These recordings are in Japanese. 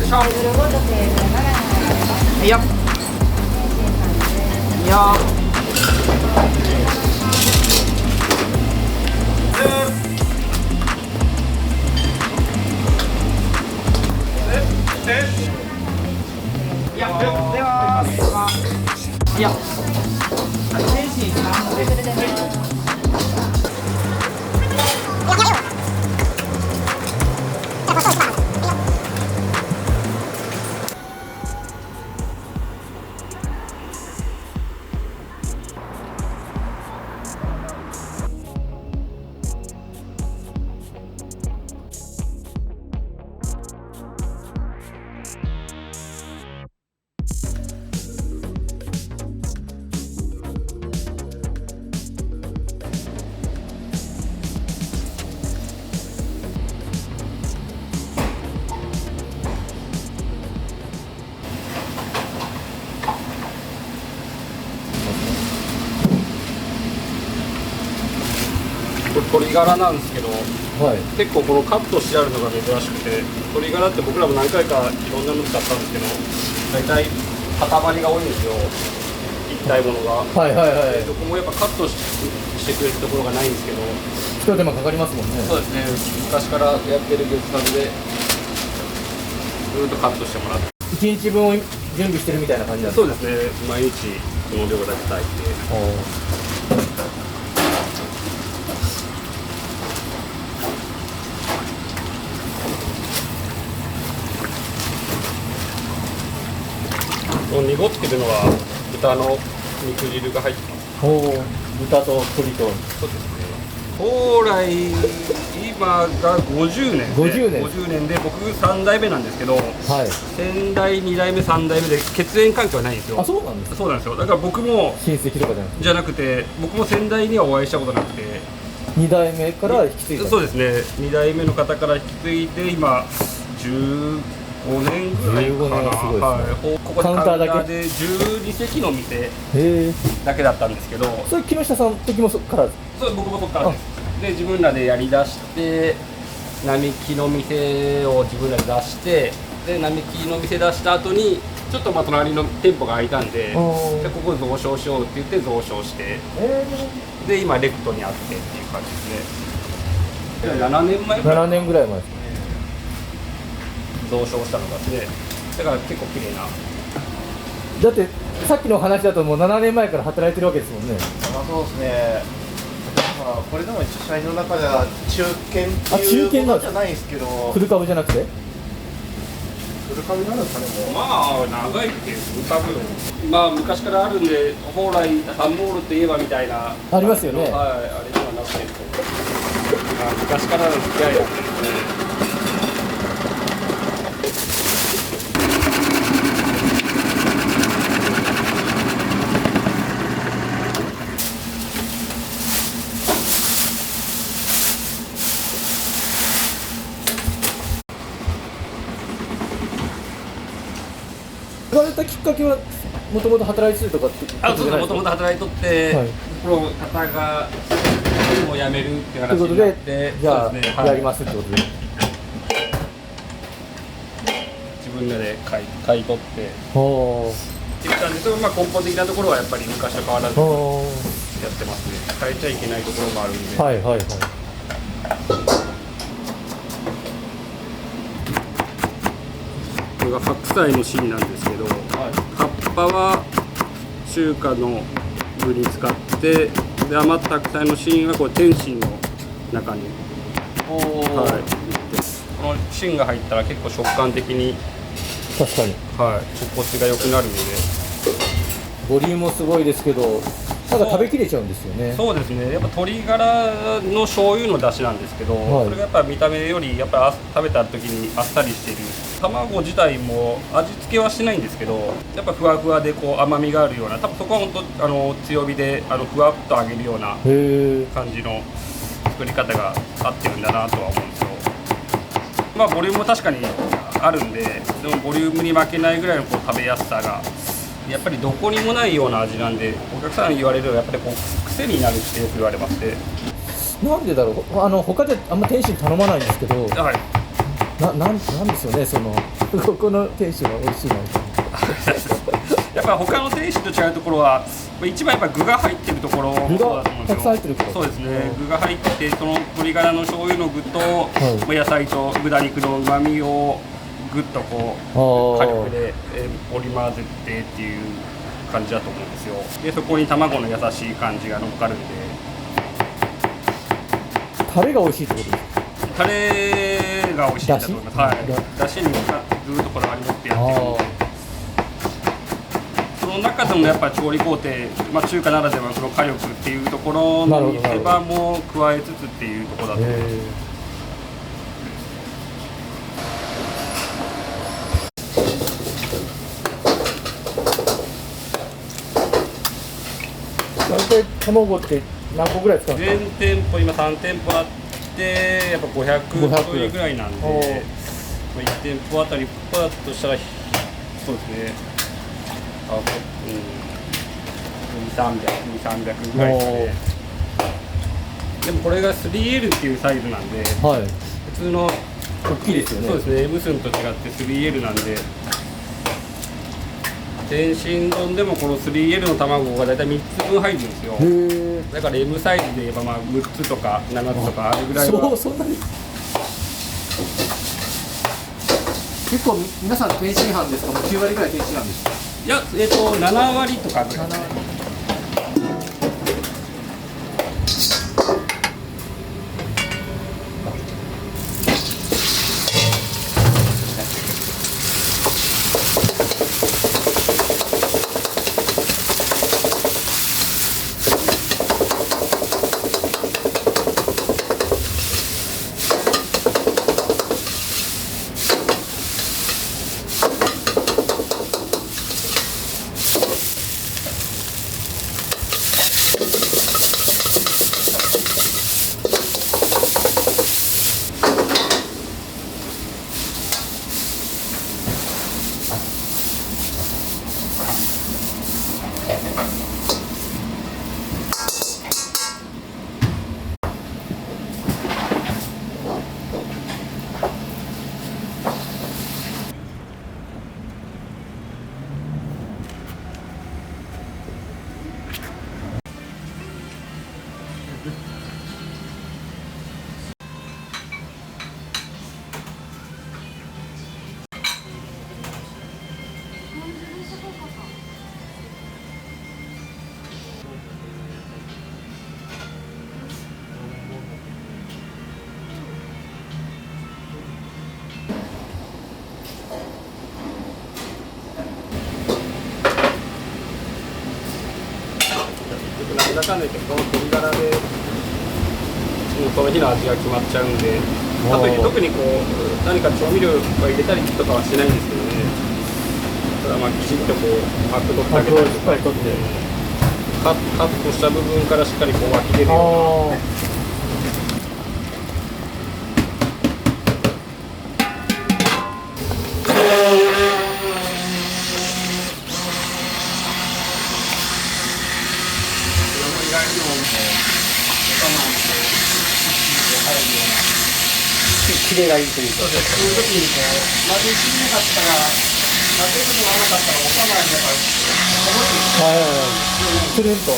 しょ。テーブルごとテーブル7いや。いや。いや、では。いや。天津さんです。鶏ガラなんですけど、はい、結構このカットしてあるのが珍しくて、鶏ガラって僕らも何回かいろんなの使ったんですけど、大体塊が多いんですよ、一体ものが。はいはいはい。どこもやっぱカットしてくれるところがないんですけど、一手間かかりますもんね。そうですね、昔からやってる業者さんでずっとカットしてもらって、1日分を準備してるみたいな感じなんですか？そうですね、毎日この量だけ炊いて。濁ってるのは豚の肉汁が入ってます。豚と鶏と。そうですね。蓬莱今が50年で、50年で僕3代目なんですけど、はい、先代2代目3代目で血縁関係はないんですよ。あ、そうなんですか。そうなんですよ。だから僕も親戚とかじゃなくて、僕も先代にはお会いしたことなくて、2代目から引き継いだ。そうですね。2代目の方から引き継いで今15年ぐらいかな。はい、ここでカウンターで12席の店だけだったんですけど、それ木下さん時もそっから？そう、僕もそっからです。で、自分らでやりだして並木の店を自分らで出して、で並木の店出した後にちょっと隣の店舗が開いたんで、でここ増床しようって言って増床して、で今レクトにあってっていう感じですね。7年前ぐらい。7年ぐらい前ですね。増床したのがですね。だから結構綺麗な。だってさっきの話だともう7年前から働いてるわけですもんね。そうですね。まあこれでも一応社員の中では中堅っていうものじゃないんですけど。フル株じゃなくて？フル株になるんですかねもう。まあ長いってフル株。まあ昔からあるんで、蓬莱ハンボールといえばみたいな。ありますよね。はい、あれにはなってると。昔からの付き合いだったんですね。言われたきっかけはもともと働いてるとかってことじゃないですか？もともと働いとって、はい、この方がもう辞めるっていう話になって、じゃあ、ね、やりますってことで、自分らで買い取ってって言ったんですけど、まあ、根本的なところはやっぱり昔と変わらずやってますね。変えちゃいけないところもあるんで。はいはいはい。これが白菜の芯なんですけど、葉っぱは中華の具に使って、で余った白菜の芯はこれ天津の中に、はい、この芯が入ったら結構食感的に確かに、はい、心地が良くなるので、ボリュームもすごいですけど、なんか食べきれちゃうんですよね。そうですね。やっぱ鶏ガラの醤油の出汁なんですけど、はい、それがやっぱ見た目よりやっぱ食べた時にあっさりしている。卵自体も味付けはしないんですけど、やっぱふわふわでこう甘みがあるような、多分そこは本当強火でふわっと揚げるような感じの作り方が合ってるんだなとは思うんですよ。まあボリュームも確かにあるんで、でもボリュームに負けないぐらいのこう食べやすさがやっぱりどこにもないような味なんで、お客さんに言われるのはやっぱりこう癖になるってよく言われまして。なんでだろう。他であんま天津頼まないんですけど、はい、なんですよね、そのここの店主が美味しいなやっぱ他の店主と違うところは一番やっぱ具が入ってるところもそうだと思うんですよ。具がたくさん入ってるからそうですね、具が入ってて、その鶏ガラの醤油の具と、野菜と豚肉の旨味をぐっとこう火力で織り交ぜてっていう感じだと思うんですよ。でそこに卵の優しい感じが乗っかるんで、タレが美味しいってことですか？タレが美味しいんだと思います。はい、だしにずっとこだわり持ってやってるんで、その中でもやっぱ調理工程、中華ならではのその火力っていうところの見せ場も加えつつっていうところだと思います。大体卵って何個ぐらい使うんですか？全店舗今3店舗あってやっぱ500ちょいぐらいなんで、1店舗あたりパッとしたらそうですね、200、300ぐらいですかね。でもこれが 3L っていうサイズなんで、普通の大きいですよね。そうですね、M 寸と違って 3L なんで、天津丼でもこの 3L の卵が大体3つ分入るんですよ。だから M サイズで言えば6つとか7つとかあるぐらいは。そんなに結構皆さん天津飯ですか？もう9割ぐらい天津飯ですか？いや、7割とかぐらい。なんだかんだ言ってこの鶏ガラでその日の味が決まっちゃうんで、あと特にこう何か調味料を入れたりとかはしないんですけどね。ただきちっとこうアク取ってあげたりとか、カットした部分からしっかりこう湧き出るような。キレがいいというか。そうです。そういう時にこう混ぜきれなかったら、混ぜるのがなかったらおさまにやっぱつるんと。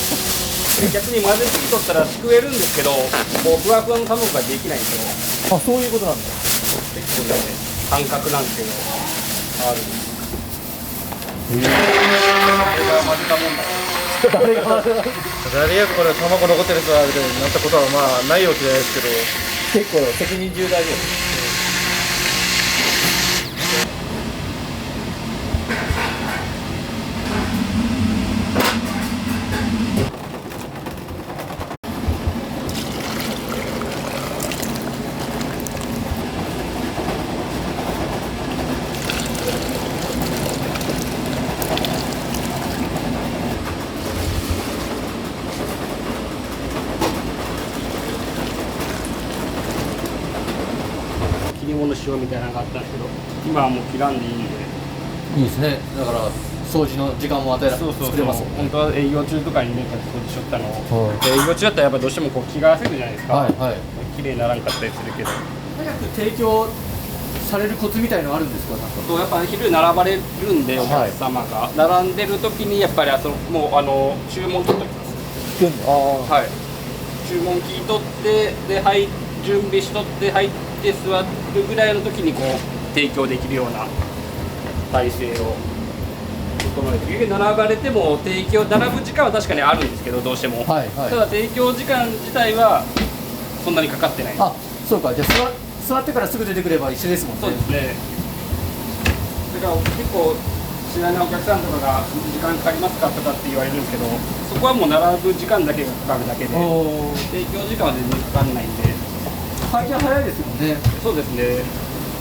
逆に混ぜすぎとったらすくえるんですけど、こうふわふわの卵ができないんですよ。そういうことなんだ。結構ね、感覚なんですけど、ある。誰が混ぜたもんだ誰やこれ卵残ってる人はみたいになったことはないわけじゃないですけど、結構責任重大です。切り物しようみたいなのがあったんですけど、今はもう切らんでいいんで。いいですね。だから掃除の時間も与えらそうそうそう、作れますもんね。本当は営業中とかにね、掃除しよったのを、営業中だったらやっぱどうしてもこう気が焦るじゃないですか。綺麗にならんかったりするけど。早く提供されるコツみたいのあるんですか？なんかやっぱ昼並ばれるんでお客様が、並んでる時にやっぱりもう注文取っておきます。はい、注文聞い取ってで、はい、準備しとって入って座るぐらいの時にこう提供できるような体制を整えて、結局並ばれても並ぶ時間は確かにあるんですけど、どうしても、はいはい、ただ提供時間自体はそんなにかかってない。あ、そうか。じゃあ座ってからすぐ出てくれば一緒ですもんね。そうですね。だから結構知らないお客さんとかが時間かかりますかとかって言われるんですけど、そこはもう並ぶ時間だけがかかるだけで、提供時間は全然かかんないんで。最近早いですよね。そうですね。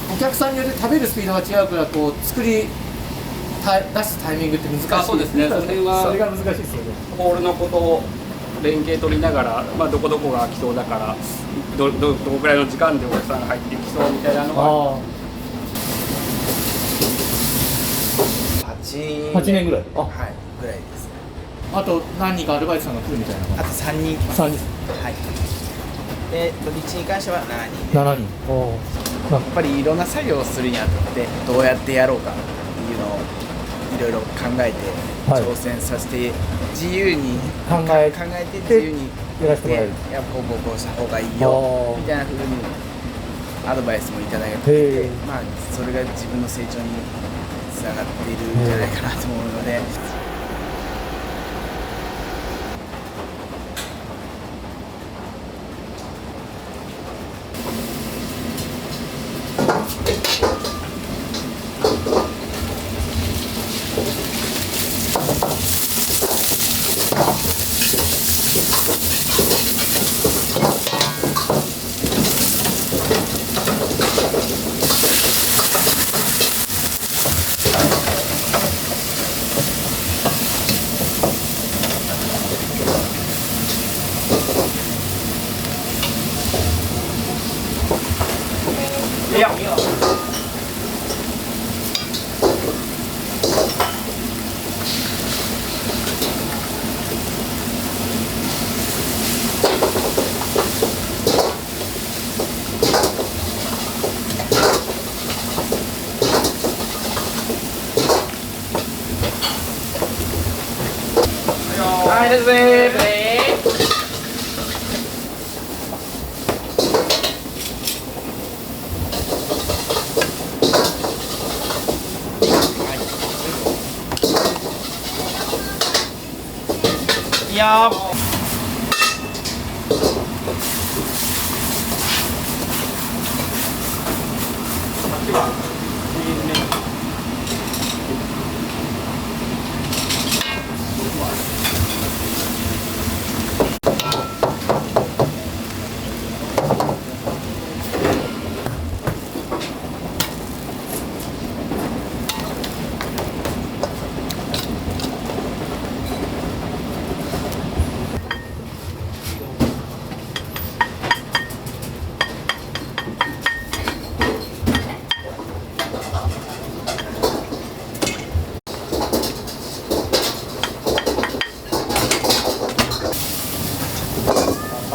お客さんによって食べるスピードが違うから、こう出すタイミングって難しい。あ、そうですね。それが難しいですよね。ホールのことを連携取りながら、どこどこが来そうだからどこくらいの時間でお客さんが入ってきそうみたいなのは。8 年ぐらい。はい、ぐらいです。あと何人かアルバイトさんが来るみたいな。あと3人来ます。3人。はい。で土日に関しては7人で。7人。やっぱりいろんな作業をするにあたってどうやってやろうかっていうのをいろいろ考えて挑戦させて、自由に考えて自由にやらせてもらえる。いやこうした方がいいよみたいな風にアドバイスもいただいて、それが自分の成長につながっているんじゃないかなと思うので。はいですね。いやー。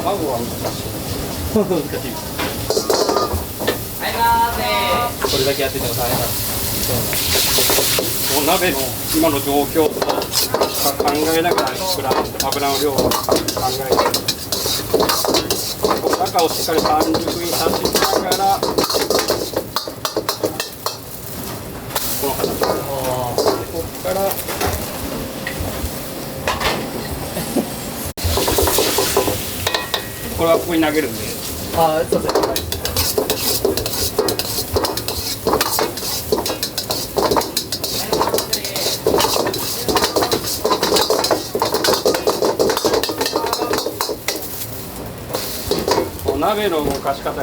卵は難しい。難しい。これだけやってても大変なんです。お鍋の今の状況と考えながら油の量を考えて、中をしっかり半熟にさせながらこの形で、ここからこれはここに投げるんで。そうですね。鍋の動かし方が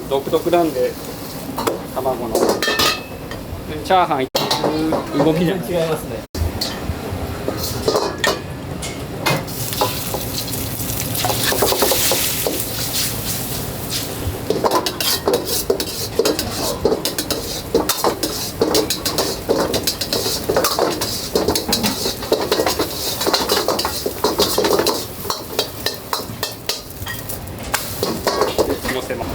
独特なんで、卵のチャーハンっていう動きじゃない。違いますね。乗せます。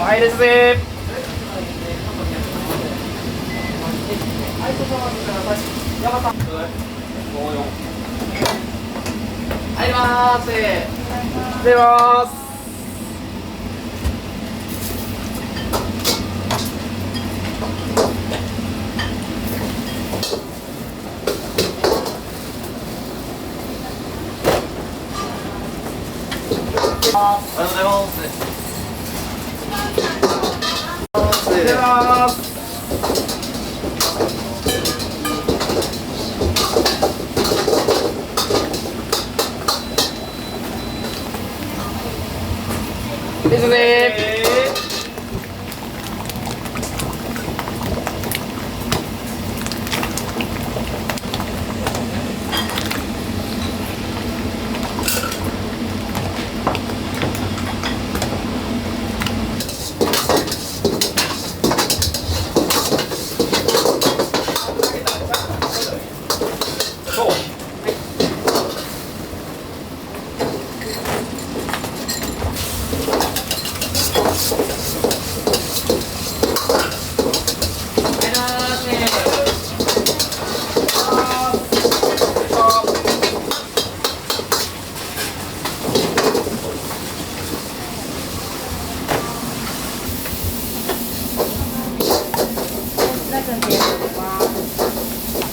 はいですぜ。入ります。出ます。ありがとうございます。出ます。ですね。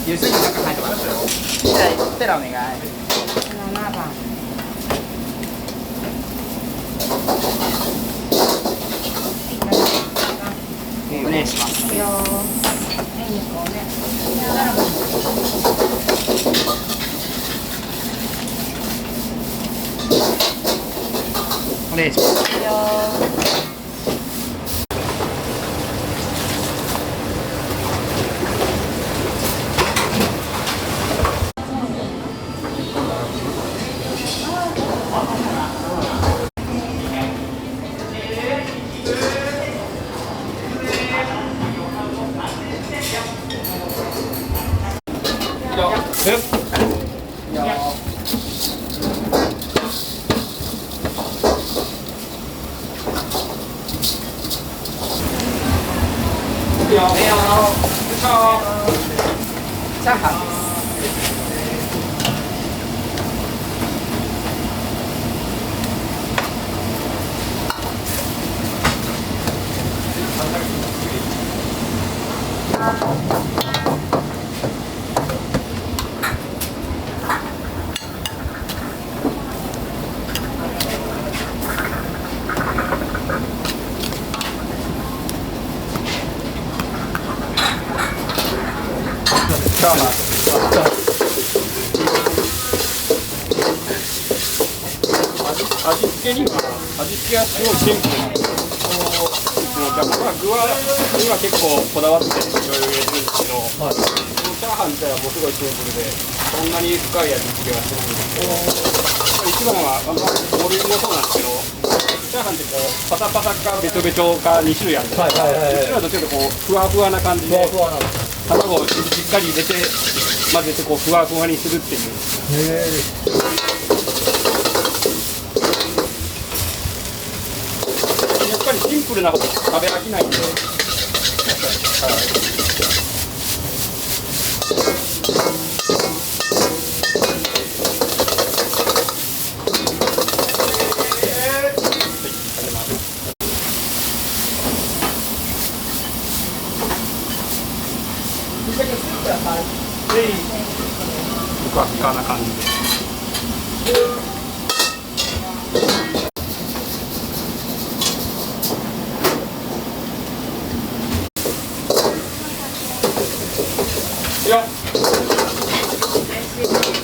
ゆずに中入ってますよ。じゃあ、テラお願い。7番。お願いします。よー。2個ね。お願いします。よー。チャーハンです。味付けには味付けはすごいシンプルなんですけど、まあ具は結構こだわっていろいろ入れてるんですけど、このチャーハン自体はもうすごいシンプルでそんなに深い味付けはしないんですけど、一番はボリュームもそうなんですけど、チャーハンってこうパサパサかべちょべちょか2種類あるんですけど、うちらはどっちかというとこうふわふわな感じで卵をしっかり入れて混ぜてこうふわふわにするっていう。やっぱりシンプルな方が食べ飽きないんで。ふわふわな感じで。いや。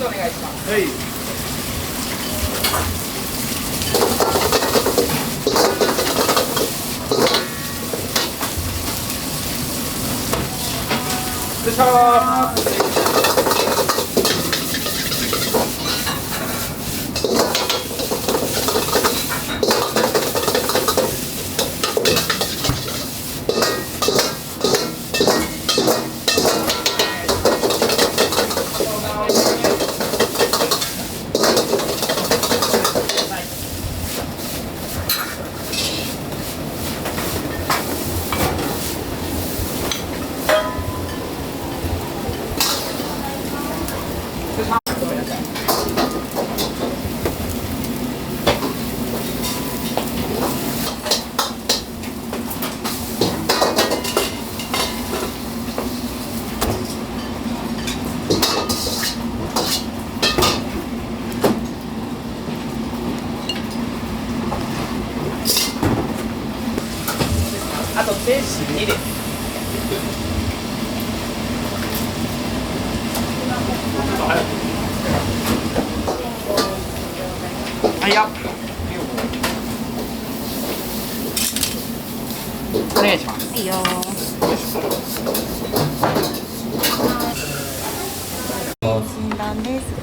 お願いします。はい。失礼します。あと天使2です。はいよ。お願いします。はいよ。診断です。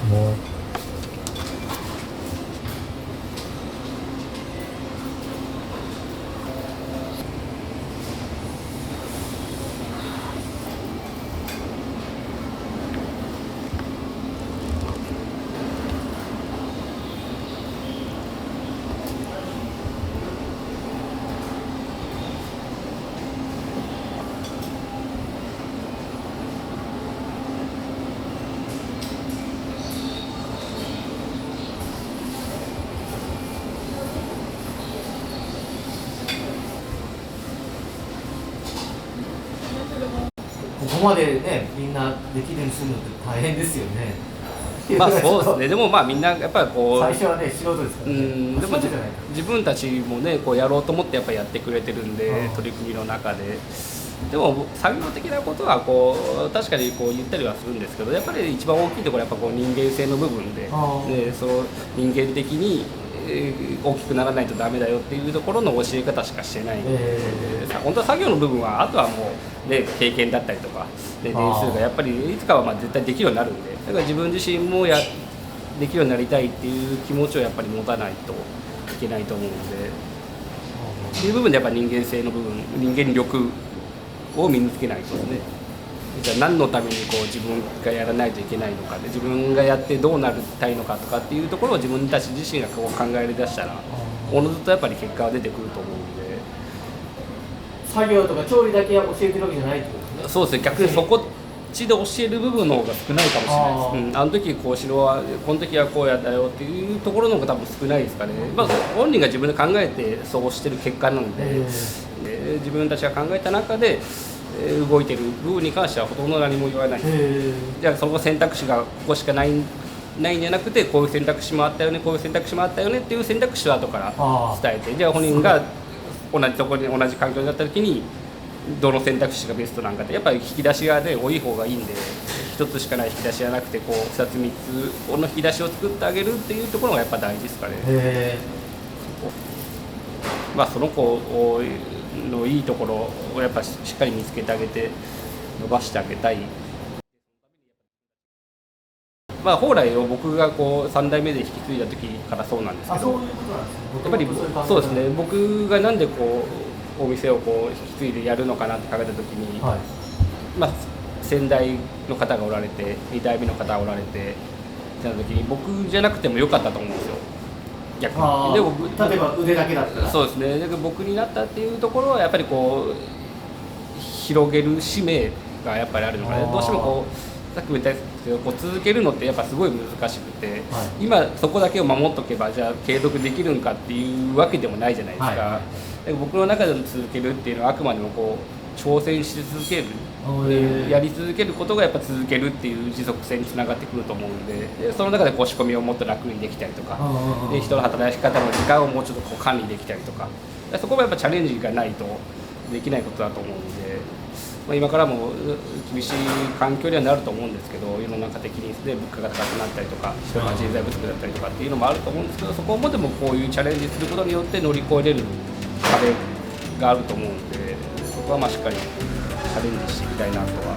ここまでね、みんなできるようにするのって大変ですよね。まあそうですね。でもまあみんなやっぱりこう最初はね、素人ですからね。でも自分たちもねこうやろうと思ってやっぱやってくれてるんで、取り組みの中で。でも作業的なことはこう確かにこう言ったりはするんですけど、やっぱり一番大きいところはやっぱこう人間性の部分で、その人間的に大きくならないとダメだよっていうところの教え方しかしてないので、本当は作業の部分はあとはもう、ね、経験だったりとか、ね、年数がやっぱりいつかはまあ絶対できるようになるんで、だから自分自身もできるようになりたいっていう気持ちをやっぱり持たないといけないと思うので、っていう部分でやっぱ人間性の部分、人間力を身につけないとですね。じゃあ何のためにこう自分がやらないといけないのかで、自分がやってどうなりたいのかとかっていうところを自分たち自身がこう考え出したらおのずとやっぱり結果は出てくると思うんで。作業とか調理だけは教えてるわけじゃないってことですね。そうですね、逆にそこっちで教える部分の方が少ないかもしれないです。あの時こうしろはこの時はこうやったよっていうところの方が多分少ないですかね。まあ本人が自分で考えてそうしてる結果なので、自分たちが考えた中で動いてる部分に関してはほとんど何も言わない。じゃあその選択肢がここしかないんじゃなくて、こういう選択肢もあったよね、こういう選択肢もあったよねっていう選択肢を後から伝えて、じゃあ本人が同じところに同じ環境になった時にどの選択肢がベストなんかって、やっぱり引き出しがね多い方がいいんで、1つしかない引き出しじゃなくてこう2つ3つの引き出しを作ってあげるっていうところがやっぱ大事ですかね。まあその子のいいところをやっぱしっかり見つけてあげて伸ばしてあげたい。まあ、蓬莱を僕がこう3代目で引き継いだ時からそうなんですけど、そういうことなんですね。やっぱりそうですね、僕がなんでこうお店をこう引き継いでやるのかなって考えた時に、はい。まあ、先代の方がおられて2代目の方がおられてってなった時に僕じゃなくてもよかったと思うんですよ、逆に。で僕例えば腕だけだったら。そうですね、だから僕になったっていうところはやっぱりこう広げる使命がやっぱりあるのかな。どうしてもこうさっきも言ったんですけど、こう続けるのってやっぱすごい難しくて、はい、今そこだけを守っとけばじゃあ継続できるんかっていうわけでもないじゃないですか、はい、で僕の中での続けるっていうのはあくまでもこう挑戦し続ける、やり続けることがやっぱ続けるっていう持続性につながってくると思うんで、その中でこう仕込みをもっと楽にできたりとか、で人の働き方の時間をもうちょっとこう管理できたりとか、そこもやっぱチャレンジがないとできないことだと思うので、まあ、今からも厳しい環境にはなると思うんですけど、世の中的に、ね、物価が高くなったりとか人の人材不足だったりとかっていうのもあると思うんですけど、そこもでもこういうチャレンジすることによって乗り越えれる壁があると思うので、そこはまあしっかりチャレンジしていきたいなとは